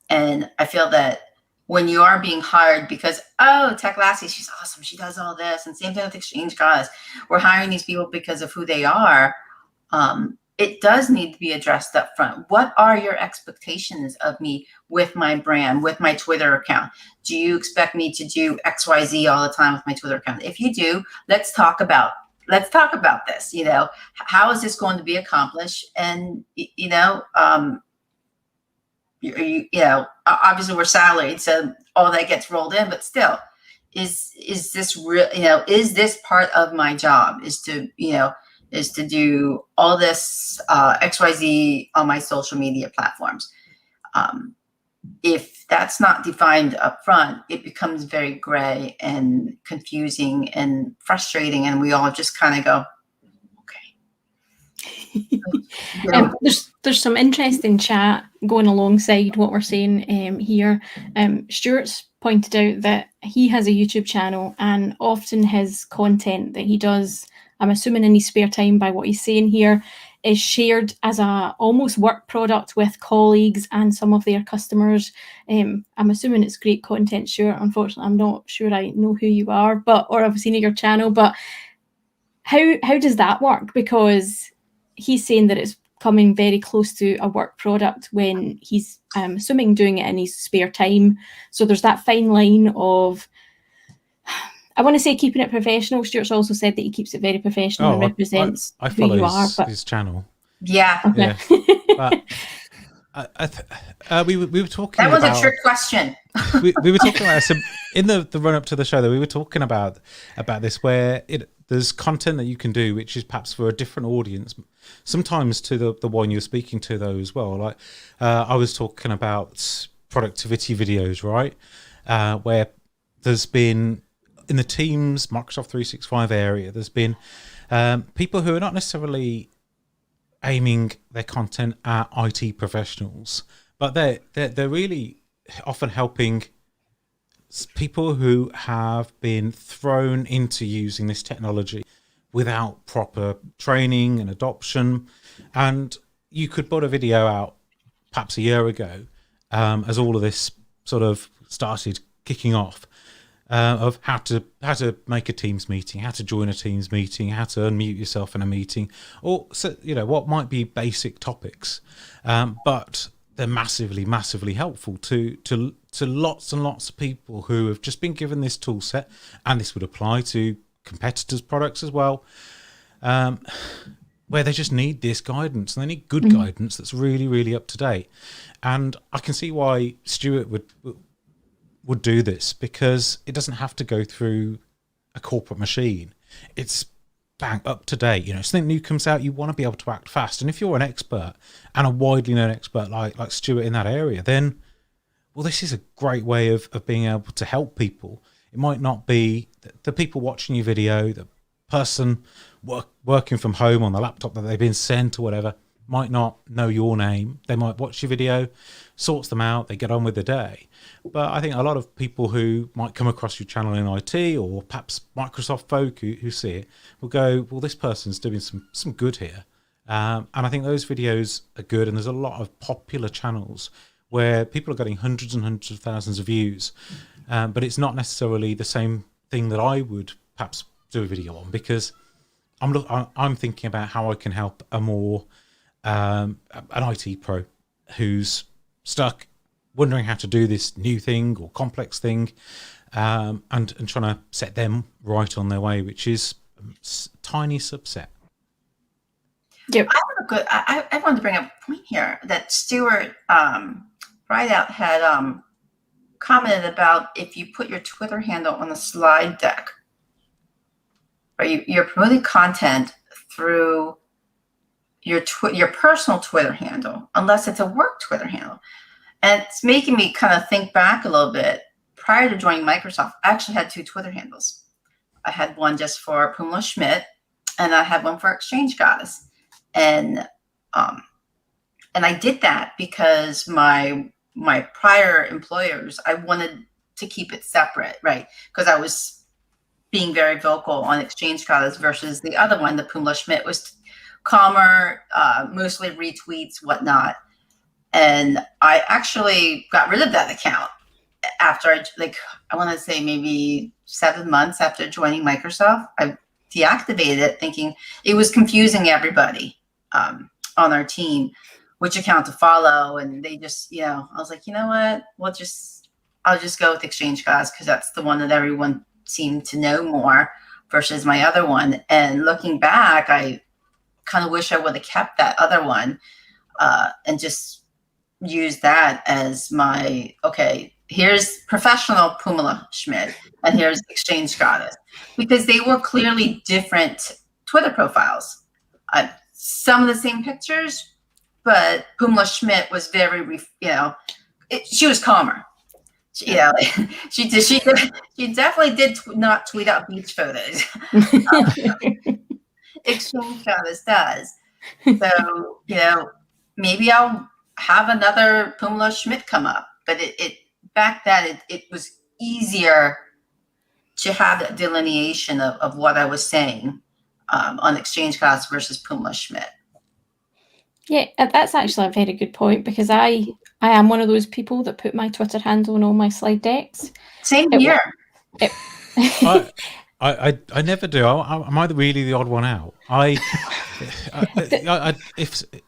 And I feel that when you are being hired because, oh, Tech Lassie, she's awesome, she does all this, and same thing with Exchange Guys, we're hiring these people because of who they are, it does need to be addressed up front. What are your expectations of me with my brand, with my Twitter account? Do you expect me to do XYZ all the time with my Twitter account? If you do, let's talk about this. How is this going to be accomplished? And obviously we're salaried, so all that gets rolled in. But still, is this real? Is this part of my job? Is to do all this XYZ on my social media platforms. If that's not defined up front, it becomes very gray and confusing and frustrating, and we all just kind of go, okay. There's some interesting chat going alongside what we're saying here. Stuart's pointed out that he has a YouTube channel, and often his content that he does, I'm assuming in his spare time by what he's saying here, is shared as a almost work product with colleagues and some of their customers. I'm assuming it's great content, Stuart. Unfortunately, I'm not sure I know who you are, or I've seen your channel, but how does that work? Because he's saying that it's coming very close to a work product when he's assuming doing it in his spare time. So there's that fine line of, I want to say keeping it professional. Stuart's also said that he keeps it very professional and represents I who you are. But his channel. Yeah. Okay. Yeah. But we were talking. That was a trick question. we were talking about in the run up to the show that we were talking about this, where there's content that you can do which is perhaps for a different audience. Sometimes to the one you're speaking to though as well. Like I was talking about productivity videos, right? Where there's been in the Teams Microsoft 365 area, there's been people who are not necessarily aiming their content at IT professionals, but they're really often helping people who have been thrown into using this technology without proper training and adoption. And you could put a video out perhaps a year ago as all of this sort of started kicking off, of how to make a Teams meeting, how to join a Teams meeting, how to unmute yourself in a meeting, or what might be basic topics, but they're massively helpful to lots and lots of people who have just been given this tool set, and this would apply to competitors' products as well, where they just need this guidance, and they need good guidance that's really up to date. And I can see why Stuart would do this, because it doesn't have to go through a corporate machine. It's bang up to date. Something new comes out, you want to be able to act fast. And if you're an expert and a widely known expert like Stuart in that area, then this is a great way of being able to help people. It might not be the people watching your video, the person working from home on the laptop that they've been sent or whatever, might not know your name. They might watch your video, sorts them out, they get on with the day. But I think a lot of people who might come across your channel in IT, or perhaps Microsoft folk who see it, will go, well, this person's doing some good here. And I think those videos are good. And there's a lot of popular channels where people are getting hundreds and hundreds of thousands of views. But it's not necessarily the same thing that I would perhaps do a video on, because I'm thinking about how I can help a more an IT pro who's stuck, wondering how to do this new thing or complex thing, and trying to set them right on their way, which is a tiny subset. Yep. I wanted to bring up a point here that Stuart Rideout had commented about if you put your Twitter handle on a slide deck, or you're promoting content through your personal Twitter handle, unless it's a work Twitter handle. And it's making me kind of think back a little bit. Prior to joining Microsoft, I actually had 2 Twitter handles. I had one just for Pumla Schmidt, and I had one for Exchange Goddess. And I did that because my prior employers, I wanted to keep it separate, right? Because I was being very vocal on Exchange Goddess versus the other one, the Pumla Schmidt, was calmer, mostly retweets, whatnot. And I actually got rid of that account after I want to say maybe 7 months after joining Microsoft. I deactivated it, thinking it was confusing everybody on our team which account to follow, and they just, I was like, you know what, I'll just go with Exchange Goddess because that's the one that everyone seemed to know more versus my other one. And looking back, I kind of wish I would have kept that other one and just used that as my, okay, here's professional Pumla Schmidt and here's Exchange Goddess, because they were clearly different Twitter profiles. Some of the same pictures, but Pumla Schmidt was very, she was calmer. She definitely did not tweet out beach photos. Exchange Goddess does. So, maybe I'll have another Pumla Schmidt come up, but it was easier to have that delineation of what I was saying on Exchange Goddess versus Pumla Schmidt. Yeah, that's actually a very good point, because I am one of those people that put my Twitter handle on all my slide decks. Same here. I never do. Am I really the odd one out?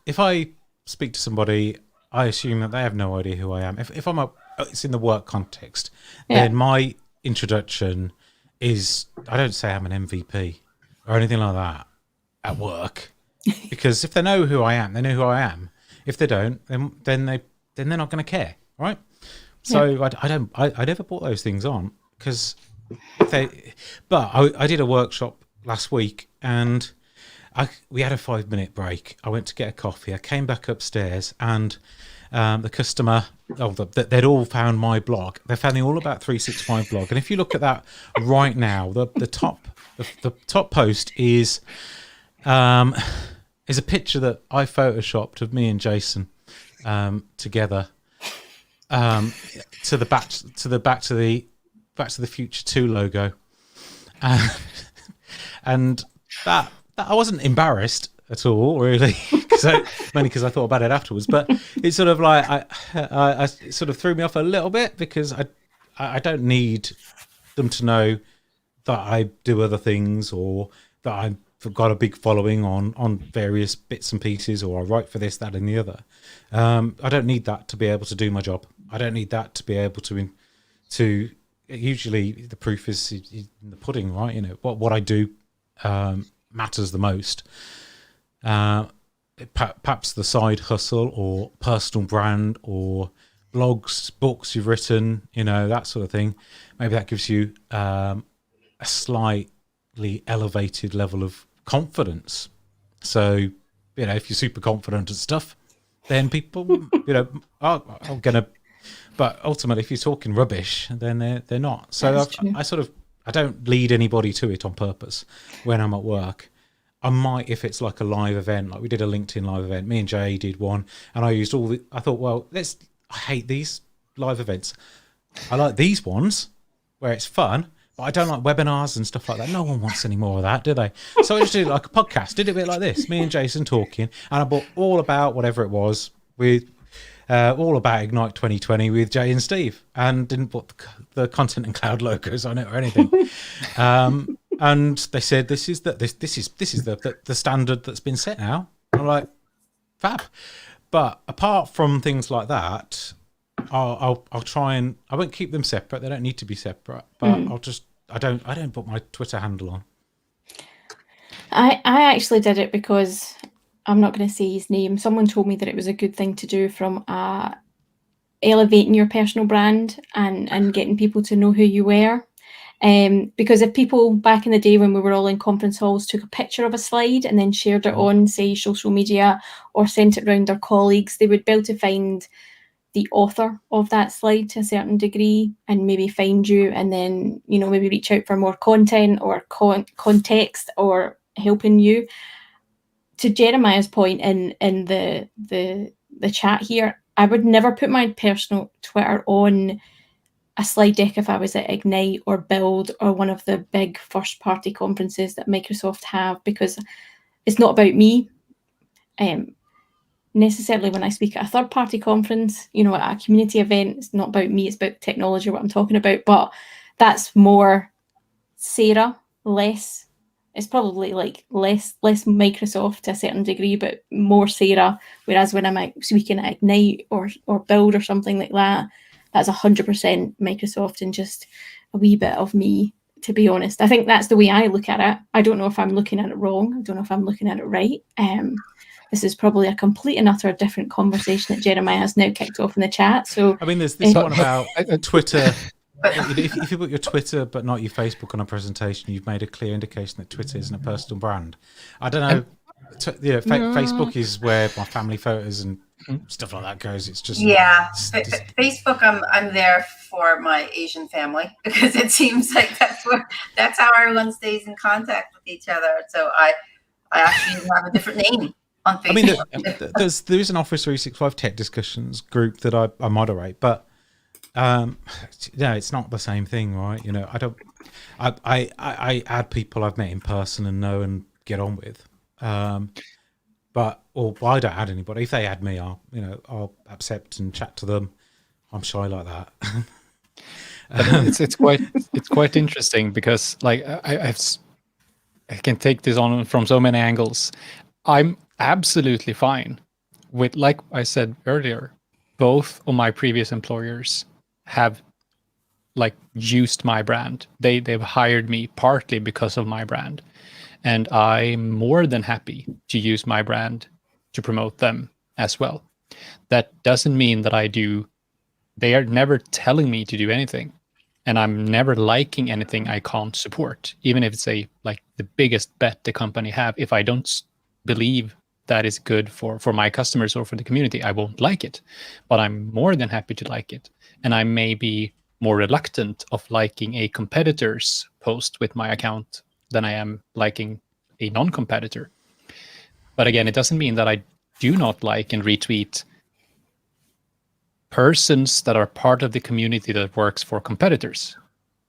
If I speak to somebody, I assume that they have no idea who I am. If it's in the work context, then my introduction is, I don't say I'm an MVP or anything like that at work, because if they know who I am, they know who I am. If they don't, then they're not going to care, right? So I never put those things on because I did a workshop last week and we had a 5-minute break. I went to get a coffee. I came back upstairs and the customer, they'd all found my blog. They found the All About 365 blog. And if you look at that right now, the top post is a picture that I photoshopped of me and Jason together to the Back to the Future 2 logo, and that I wasn't embarrassed at all, really, mainly because I thought about it afterwards. But it's sort of like I it sort of threw me off a little bit, because I don't need them to know that I do other things or that I've got a big following on various bits and pieces, or I write for this, that, and the other. I don't need that to be able to do my job. I don't need that to be able to. Usually, the proof is in the pudding, right? What I do matters the most. Perhaps the side hustle or personal brand or blogs, books you've written, that sort of thing. Maybe that gives you a slightly elevated level of confidence. So, if you're super confident at stuff, then people, are gonna. But ultimately, if you're talking rubbish, then they're not. So I don't lead anybody to it on purpose when I'm at work. I might, if it's like a live event, like we did a LinkedIn live event. Me and Jay did one, and I used I thought, well, I hate these live events. I like these ones where it's fun, but I don't like webinars and stuff like that. No one wants any more of that, do they? So I just did like a podcast, did it a bit like this, me and Jason talking, and I bought all about whatever it was with all about Ignite 2020 with Jay and Steve, and didn't put the Content and Cloud logos on it or anything. And And they said, this is the standard that's been set now. I'm like, fab. But apart from things like that, I'll try and I won't keep them separate. They don't need to be separate. But I don't put my Twitter handle on. I actually did it because I'm not going to say his name. Someone told me that it was a good thing to do from elevating your personal brand and getting people to know who you were. Because if people back in the day when we were all in conference halls took a picture of a slide and then shared it on, say, social media or sent it around their colleagues, they would be able to find the author of that slide to a certain degree and maybe find you and then, maybe reach out for more content or context or helping you. To Jeremiah's point in the chat here, I would never put my personal Twitter on a slide deck if I was at Ignite or Build or one of the big first party conferences that Microsoft have, because it's not about me. Necessarily when I speak at a third party conference, at a community event, it's not about me, it's about technology, what I'm talking about. But that's more Sarah, less. It's probably like less Microsoft to a certain degree, but more Sarah. Whereas when I'm speaking at Ignite or Build or something like that, that's 100% Microsoft and just a wee bit of me, to be honest. I think that's the way I look at it. I don't know if I'm looking at it wrong. I don't know if I'm looking at it right. This is probably a complete and utter different conversation that Jeremiah has now kicked off in the chat. So I mean, there's this one about Twitter. If you put your Twitter but not your Facebook on a presentation, you've made a clear indication that Twitter isn't a personal brand. I don't know. Facebook is where my family photos and stuff like that goes. It's just Facebook. I'm there for my Asian family because it seems like that's how everyone stays in contact with each other. So I actually have a different name on Facebook. I mean, there is an Office 365 tech discussions group that I moderate, but it's not the same thing, right? I add people I've met in person and know and get on with. But I don't add anybody. If they add me, I'll accept and chat to them. I'm shy like that. But it's quite interesting because I can take this on from so many angles. I'm absolutely fine with, like I said earlier, both of my previous employers have used my brand. They've hired me partly because of my brand. And I'm more than happy to use my brand to promote them as well. That doesn't mean that they are never telling me to do anything. And I'm never liking anything I can't support, even if it's the biggest bet the company have. If I don't believe that is good for my customers or for the community, I won't like it. But I'm more than happy to like it. And I may be more reluctant of liking a competitor's post with my account than I am liking a non-competitor. But again, it doesn't mean that I do not like and retweet persons that are part of the community that works for competitors,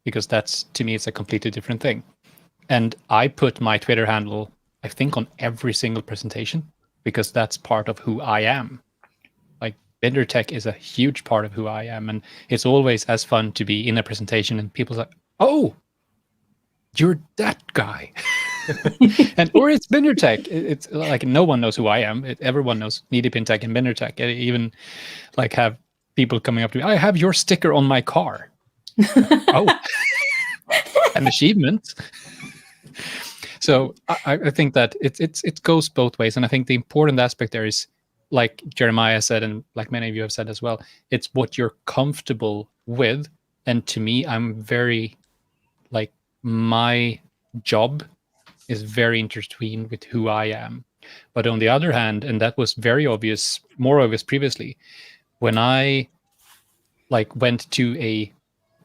because that's, to me, it's a completely different thing. And I put my Twitter handle, I think, on every single presentation because that's part of who I am. BenderTech is a huge part of who I am, and it's always as fun to be in a presentation and people's like, "Oh, you're that guy," or it's BenderTech. It's like no one knows who I am. Everyone knows Needipintech and BenderTech. I even have people coming up to me. I have your sticker on my car. Oh, an achievement. So I think that it goes both ways, and I think the important aspect there is, like Jeremiah said, and like many of you have said as well, it's what you're comfortable with. And to me, I'm very my job is very intertwined with who I am. But on the other hand, and that was very obvious, more obvious previously, when I went to a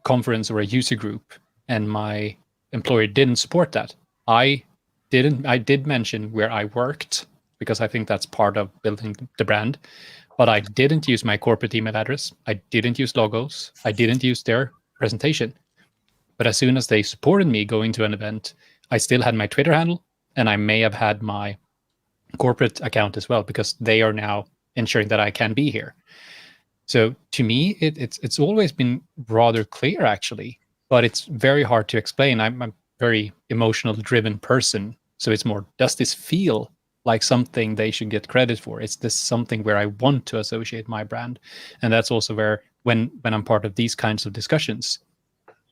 conference or a user group and my employer didn't support that, I did mention where I worked, because I think that's part of building the brand. But I didn't use my corporate email address. I didn't use logos. I didn't use their presentation. But as soon as they supported me going to an event, I still had my Twitter handle, and I may have had my corporate account as well, because they are now ensuring that I can be here. So to me, it's always been rather clear, actually, but it's very hard to explain. I'm very emotional driven person. So it's more, does this feel like something they should get credit for? Is this something where I want to associate my brand? And that's also where when I'm part of these kinds of discussions,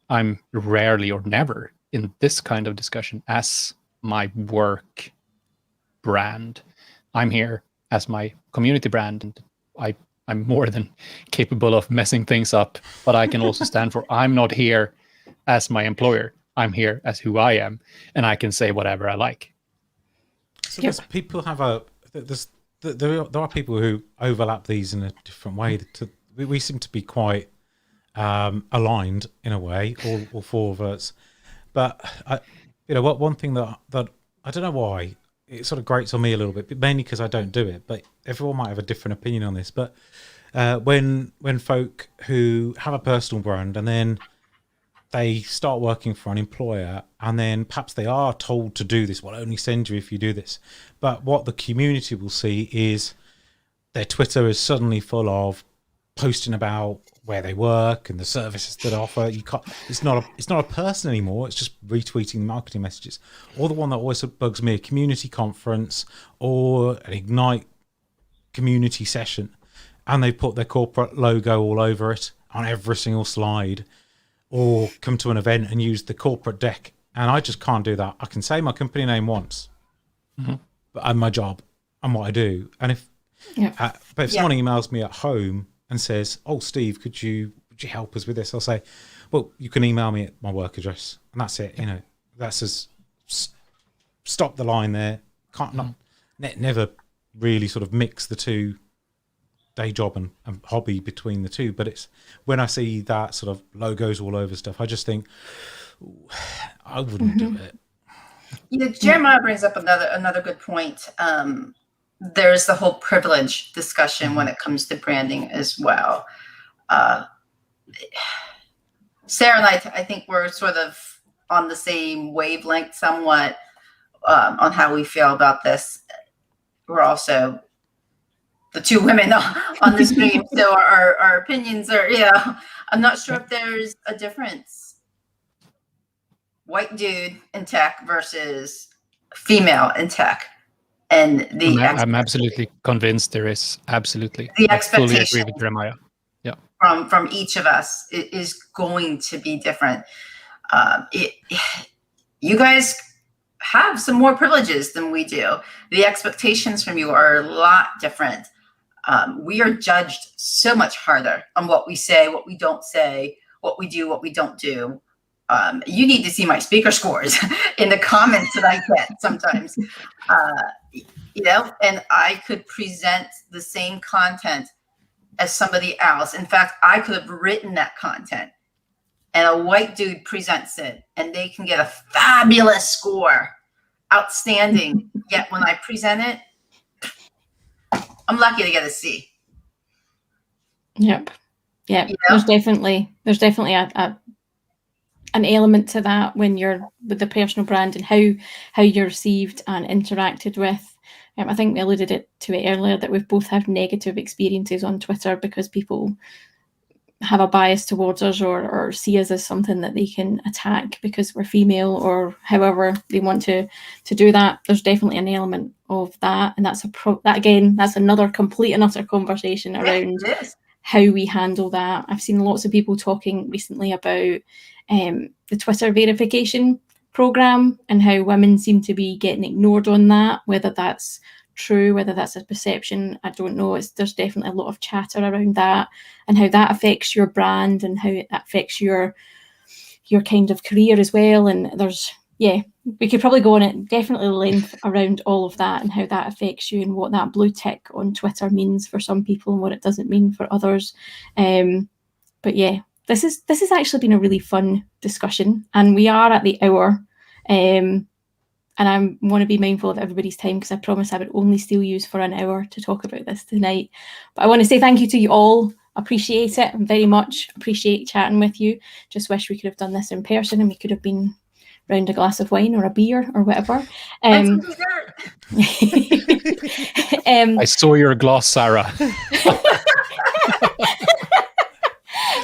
I'm rarely or never in this kind of discussion as my work brand. I'm here as my community brand, and I'm more than capable of messing things up, but I can also stand for, I'm not here as my employer. I'm here as who I am, and I can say whatever I like. So there's people there are people who overlap these in a different way. We seem to be quite aligned in a way, all four of us. But one thing that I don't know why it sort of grates on me a little bit, but mainly because I don't do it. But everyone might have a different opinion on this. But when folk who have a personal brand and then they start working for an employer, and then perhaps they are told to do this, we'll only send you if you do this. But what the community will see is their Twitter is suddenly full of posting about where they work and the services that they offer. It's not a person anymore. It's just retweeting marketing messages. Or the one that always bugs me, a community conference or an Ignite community session, and they put their corporate logo all over it on every single slide, or come to an event and use the corporate deck. And I just can't do that. I can say my company name once, but I'm my job and what I do. And if someone emails me at home and says, "Oh, Steve, would you help us with this?" I'll say, "Well, you can email me at my work address," and that's it. That's as stop the line there. Never really sort of mix the two, day job and hobby, between the two. But it's when I see that sort of logos all over stuff, I just think I wouldn't do it. Jeremiah brings up another good point. There's the whole privilege discussion when it comes to branding as well. Sarah and I think we're sort of on the same wavelength somewhat on how we feel about this. We're also the two women on the stream, so our opinions are, I'm not sure if there's a difference. White dude in tech versus female in tech. And I'm absolutely convinced there is. Absolutely. The I fully expectation agree with Jeremiah. Yeah. From each of us is going to be different. You guys have some more privileges than we do. The expectations from you are a lot different. We are judged so much harder on what we say, what we don't say, what we do, what we don't do. You need to see my speaker scores in the comments that I get sometimes. And I could present the same content as somebody else. In fact, I could have written that content and a white dude presents it and they can get a fabulous score, outstanding. Yet when I present it, I'm lucky to get a C. Yep. There's definitely an element to that when you're with the personal brand and how you're received and interacted with. I think we alluded to it earlier that we've both had negative experiences on Twitter because people have a bias towards us or see us as something that they can attack because we're female or however they want to do that. There's definitely an element of that, and that's that's another complete and utter conversation around how we handle that. I've seen lots of people talking recently about the Twitter verification program and how women seem to be getting ignored on that. Whether that's true, whether that's a perception, I don't know. There's definitely a lot of chatter around that and how that affects your brand and how it affects your kind of career as well. And we could probably go on it definitely length around all of that and how that affects you and what that blue tick on Twitter means for some people and what it doesn't mean for others. But yeah, this has actually been a really fun discussion, and we are at the hour. And I want to be mindful of everybody's time because I promise I would only steal you for an hour to talk about this tonight. But I want to say thank you to you all. Appreciate it very much. Appreciate chatting with you. Just wish we could have done this in person and we could have been round a glass of wine or a beer or whatever. I saw your gloss, Sarah.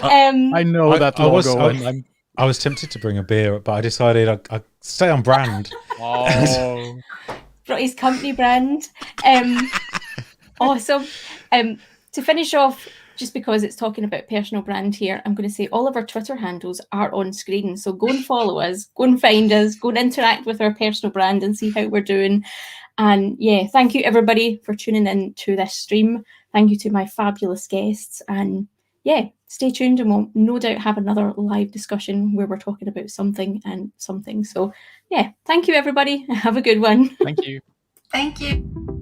I know that logo, and I was tempted to bring a beer, but I decided I'd stay on brand. Oh, Brought his company brand. Awesome. To finish off, just because it's talking about personal brand here, I'm going to say all of our Twitter handles are on screen. So go and follow us, go and find us, go and interact with our personal brand and see how we're doing. And yeah, thank you everybody for tuning in to this stream. Thank you to my fabulous guests. And yeah, stay tuned and we'll no doubt have another live discussion where we're talking about something and something. So yeah, thank you everybody. Have a good one. thank you. Thank you.